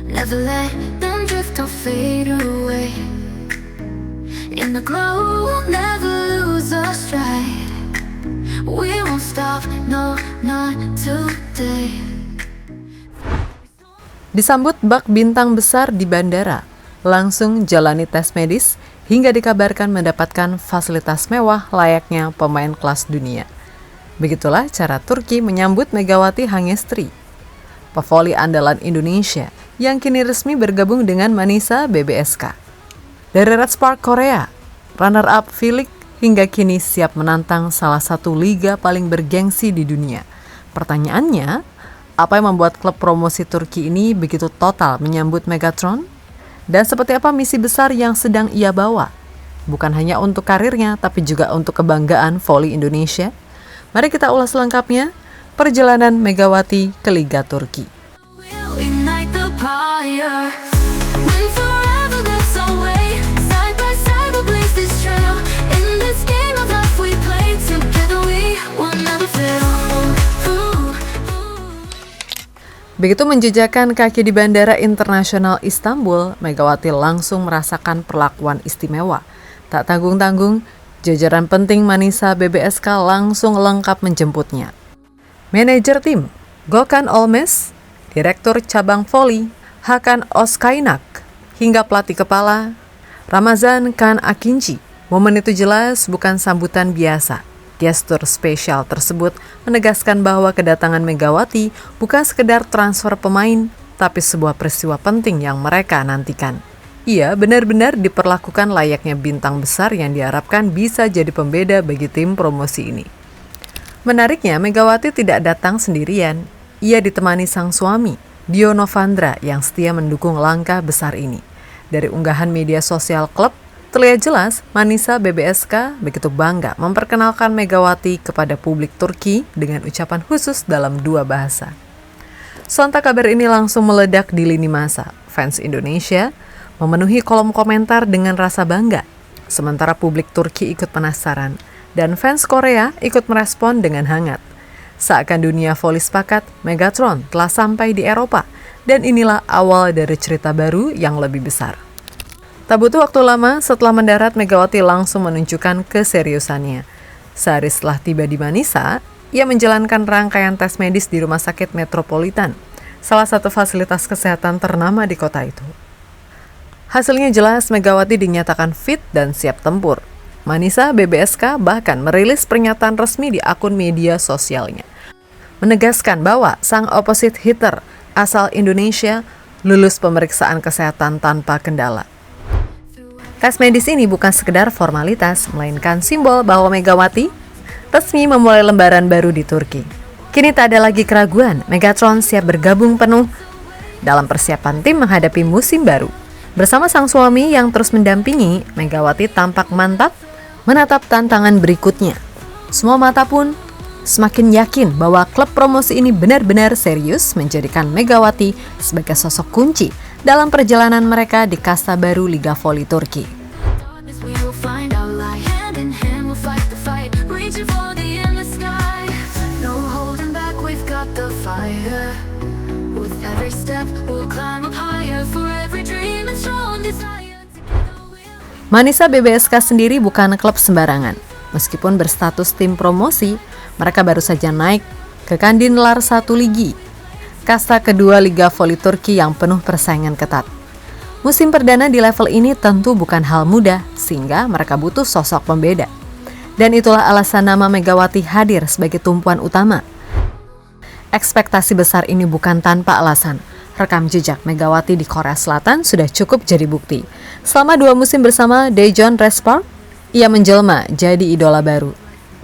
Never let them drift or fade away. In the glow, we'll never lose our stride. We won't stop, no, not today. Disambut bak bintang besar di bandara, langsung jalani tes medis, hingga dikabarkan mendapatkan fasilitas mewah layaknya pemain kelas dunia. Begitulah cara Turki menyambut Megawati Hangestri, pevoli andalan Indonesia yang kini resmi bergabung dengan Manisa BBSK. Dari Red Spark Korea, runner-up V-League hingga kini siap menantang salah satu liga paling bergengsi di dunia. Pertanyaannya, apa yang membuat klub promosi Turki ini begitu total menyambut Megatron? Dan seperti apa misi besar yang sedang ia bawa? Bukan hanya untuk karirnya, tapi juga untuk kebanggaan voli Indonesia. Mari kita ulas lengkapnya, perjalanan Megawati ke Liga Turki. We'll ignite the fire. When forever gets away, side by side we'll blaze this trail. In this game of life we play together, we will never fail. Begitu menjejakkan kaki di Bandara Internasional Istanbul, Megawati langsung merasakan perlakuan istimewa. Tak tanggung-tanggung, jajaran penting Manisa BBSK langsung lengkap menjemputnya. Manajer tim, Gökhan Olmes, Direktur Cabang Voli, Hakan Özkaynak, hingga pelatih kepala, Ramazan Khan Akinci. Momen itu jelas bukan sambutan biasa. Gestur spesial tersebut menegaskan bahwa kedatangan Megawati bukan sekedar transfer pemain, tapi sebuah peristiwa penting yang mereka nantikan. Ia benar-benar diperlakukan layaknya bintang besar yang diharapkan bisa jadi pembeda bagi tim promosi ini. Menariknya, Megawati tidak datang sendirian. Ia ditemani sang suami, Dio Novandra, yang setia mendukung langkah besar ini. Dari unggahan media sosial klub, terlihat jelas Manisa BBSK begitu bangga memperkenalkan Megawati kepada publik Turki dengan ucapan khusus dalam 2 bahasa. Sontak kabar ini langsung meledak di lini masa. Fans Indonesia memenuhi kolom komentar dengan rasa bangga, sementara publik Turki ikut penasaran, dan fans Korea ikut merespon dengan hangat. Seakan dunia voli sepakat, Megatron telah sampai di Eropa, dan inilah awal dari cerita baru yang lebih besar. Tak butuh waktu lama, setelah mendarat Megawati langsung menunjukkan keseriusannya. Sehari setelah tiba di Manisa, ia menjalankan rangkaian tes medis di Rumah Sakit Metropolitan, salah satu fasilitas kesehatan ternama di kota itu. Hasilnya jelas, Megawati dinyatakan fit dan siap tempur. Manisa BBSK bahkan merilis pernyataan resmi di akun media sosialnya, menegaskan bahwa sang opposite hitter asal Indonesia lulus pemeriksaan kesehatan tanpa kendala. Tes medis ini bukan sekedar formalitas, melainkan simbol bahwa Megawati resmi memulai lembaran baru di Turki. Kini tak ada lagi keraguan, Megatron siap bergabung penuh dalam persiapan tim menghadapi musim baru. Bersama sang suami yang terus mendampingi, Megawati tampak mantap menatap tantangan berikutnya. Semua mata pun semakin yakin bahwa klub promosi ini benar-benar serius menjadikan Megawati sebagai sosok kunci dalam perjalanan mereka di kasta baru Liga Voli Turki. Manisa BBSK sendiri bukan klub sembarangan. Meskipun berstatus tim promosi, mereka baru saja naik ke Kandinlar 1 Ligi, kasta kedua Liga Voli Turki yang penuh persaingan ketat. Musim perdana di level ini tentu bukan hal mudah, sehingga mereka butuh sosok pembeda. Dan itulah alasan nama Megawati hadir sebagai tumpuan utama. Ekspektasi besar ini bukan tanpa alasan. Rekam jejak Megawati di Korea Selatan sudah cukup jadi bukti. Selama 2 musim bersama Daejeon Red Spark, ia menjelma jadi idola baru.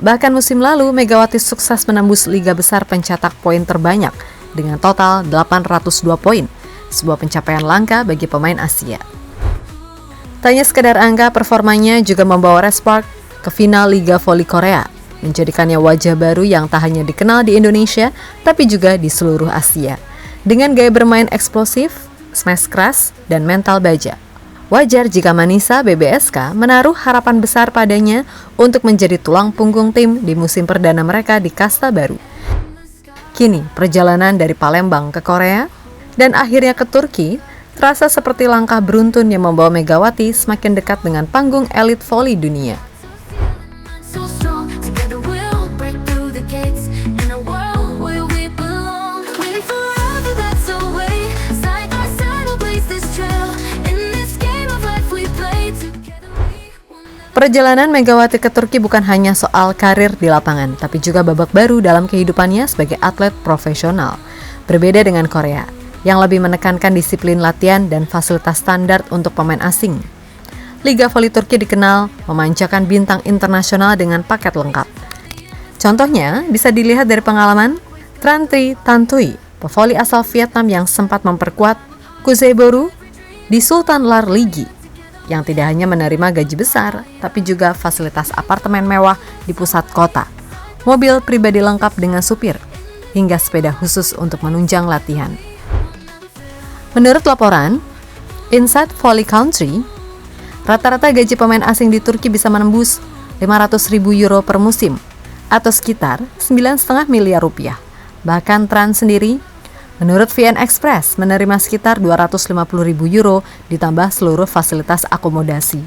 Bahkan musim lalu, Megawati sukses menembus liga besar pencetak poin terbanyak dengan total 802 poin, sebuah pencapaian langka bagi pemain Asia. Tak hanya sekedar angka, performanya juga membawa Red Spark ke final Liga Voli Korea, menjadikannya wajah baru yang tak hanya dikenal di Indonesia, tapi juga di seluruh Asia. Dengan gaya bermain eksplosif, smash keras, dan mental baja, wajar jika Manisa BBSK menaruh harapan besar padanya untuk menjadi tulang punggung tim di musim perdana mereka di kasta baru. Kini, perjalanan dari Palembang ke Korea dan akhirnya ke Turki Terasa seperti langkah beruntun yang membawa Megawati semakin dekat dengan panggung elit voli dunia. So strong, together we'll break through the gates in a world where we belong. Waiting forever, that's the way. Side by side, we'll blaze this trail. In this game of life we play together, we will never. Perjalanan Megawati ke Turki bukan hanya soal karir di lapangan, tapi juga babak baru dalam kehidupannya sebagai atlet profesional. Berbeda dengan Korea, yang lebih menekankan disiplin latihan dan fasilitas standar untuk pemain asing. Liga Voli Turki dikenal memanjakan bintang internasional dengan paket lengkap. Contohnya bisa dilihat dari pengalaman Tran Tri Tantui, pevoli asal Vietnam yang sempat memperkuat Kuzeboru di Sultan Lar Ligi, yang tidak hanya menerima gaji besar, tapi juga fasilitas apartemen mewah di pusat kota, mobil pribadi lengkap dengan supir, hingga sepeda khusus untuk menunjang latihan. Menurut laporan Inside Volley Country, rata-rata gaji pemain asing di Turki bisa menembus 500.000 euro per musim, atau sekitar 9,5 miliar rupiah. Bahkan Tran sendiri, menurut VN Express, menerima sekitar 250.000 euro ditambah seluruh fasilitas akomodasi.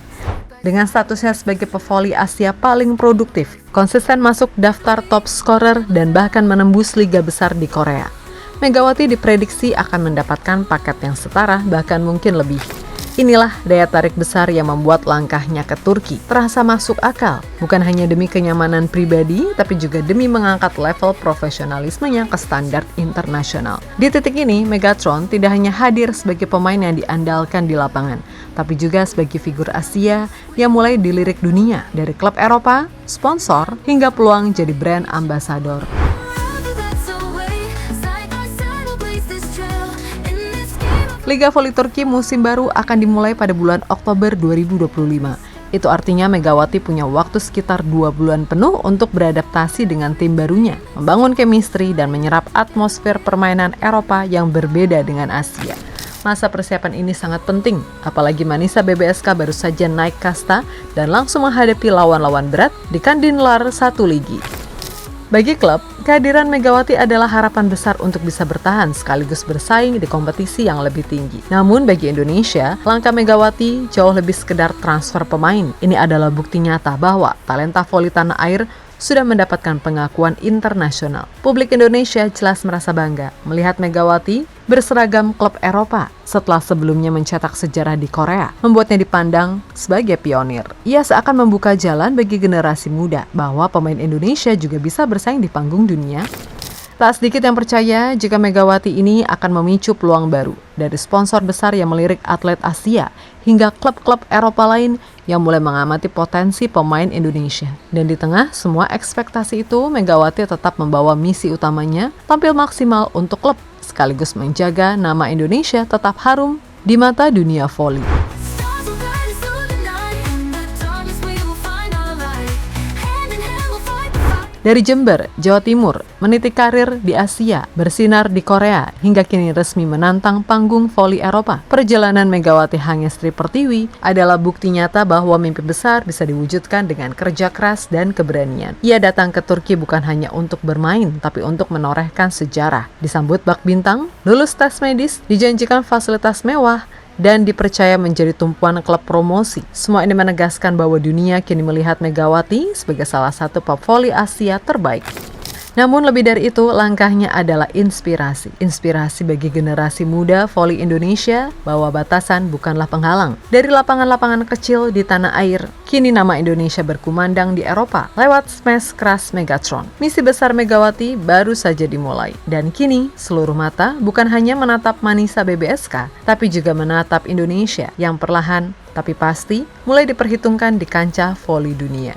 Dengan statusnya sebagai pevoli Asia paling produktif, konsisten masuk daftar top scorer dan bahkan menembus liga besar di Korea, Megawati diprediksi akan mendapatkan paket yang setara, bahkan mungkin lebih. Inilah daya tarik besar yang membuat langkahnya ke Turki terasa masuk akal, bukan hanya demi kenyamanan pribadi, tapi juga demi mengangkat level profesionalismenya ke standar internasional. Di titik ini, Megatron tidak hanya hadir sebagai pemain yang diandalkan di lapangan, tapi juga sebagai figur Asia yang mulai dilirik dunia, dari klub Eropa, sponsor, hingga peluang jadi brand ambassador. Liga Voli Turki musim baru akan dimulai pada bulan Oktober 2025. Itu artinya Megawati punya waktu sekitar 2 bulan penuh untuk beradaptasi dengan tim barunya, membangun chemistry dan menyerap atmosfer permainan Eropa yang berbeda dengan Asia. Masa persiapan ini sangat penting, apalagi Manisa BBSK baru saja naik kasta dan langsung menghadapi lawan-lawan berat di Kandinlar 1 Ligi. Bagi klub, kehadiran Megawati adalah harapan besar untuk bisa bertahan sekaligus bersaing di kompetisi yang lebih tinggi. Namun bagi Indonesia, langkah Megawati jauh lebih sekedar transfer pemain. Ini adalah bukti nyata bahwa talenta voli tanah air sudah mendapatkan pengakuan internasional. Publik Indonesia jelas merasa bangga melihat Megawati berseragam klub Eropa setelah sebelumnya mencetak sejarah di Korea, membuatnya dipandang sebagai pionir. Ia seakan membuka jalan bagi generasi muda bahwa pemain Indonesia juga bisa bersaing di panggung dunia. Tak sedikit yang percaya jika Megawati ini akan memicu peluang baru dari sponsor besar yang melirik atlet Asia hingga klub-klub Eropa lain yang mulai mengamati potensi pemain Indonesia. Dan di tengah semua ekspektasi itu, Megawati tetap membawa misi utamanya tampil maksimal untuk klub, sekaligus menjaga nama Indonesia tetap harum di mata dunia voli. Dari Jember, Jawa Timur, meniti karir di Asia, bersinar di Korea, hingga kini resmi menantang panggung voli Eropa. Perjalanan Megawati Hangestri Pertiwi adalah bukti nyata bahwa mimpi besar bisa diwujudkan dengan kerja keras dan keberanian. Ia datang ke Turki bukan hanya untuk bermain, tapi untuk menorehkan sejarah. Disambut bak bintang, lulus tes medis, dijanjikan fasilitas mewah, dan dipercaya menjadi tumpuan klub promosi. Semua ini menegaskan bahwa dunia kini melihat Megawati sebagai salah satu pevoli Asia terbaik. Namun lebih dari itu, langkahnya adalah inspirasi. Inspirasi bagi generasi muda voli Indonesia bahwa batasan bukanlah penghalang. Dari lapangan-lapangan kecil di tanah air, kini nama Indonesia berkumandang di Eropa lewat smash keras Megatron. Misi besar Megawati baru saja dimulai. Dan kini seluruh mata bukan hanya menatap Manisa BBSK, tapi juga menatap Indonesia yang perlahan tapi pasti mulai diperhitungkan di kancah voli dunia.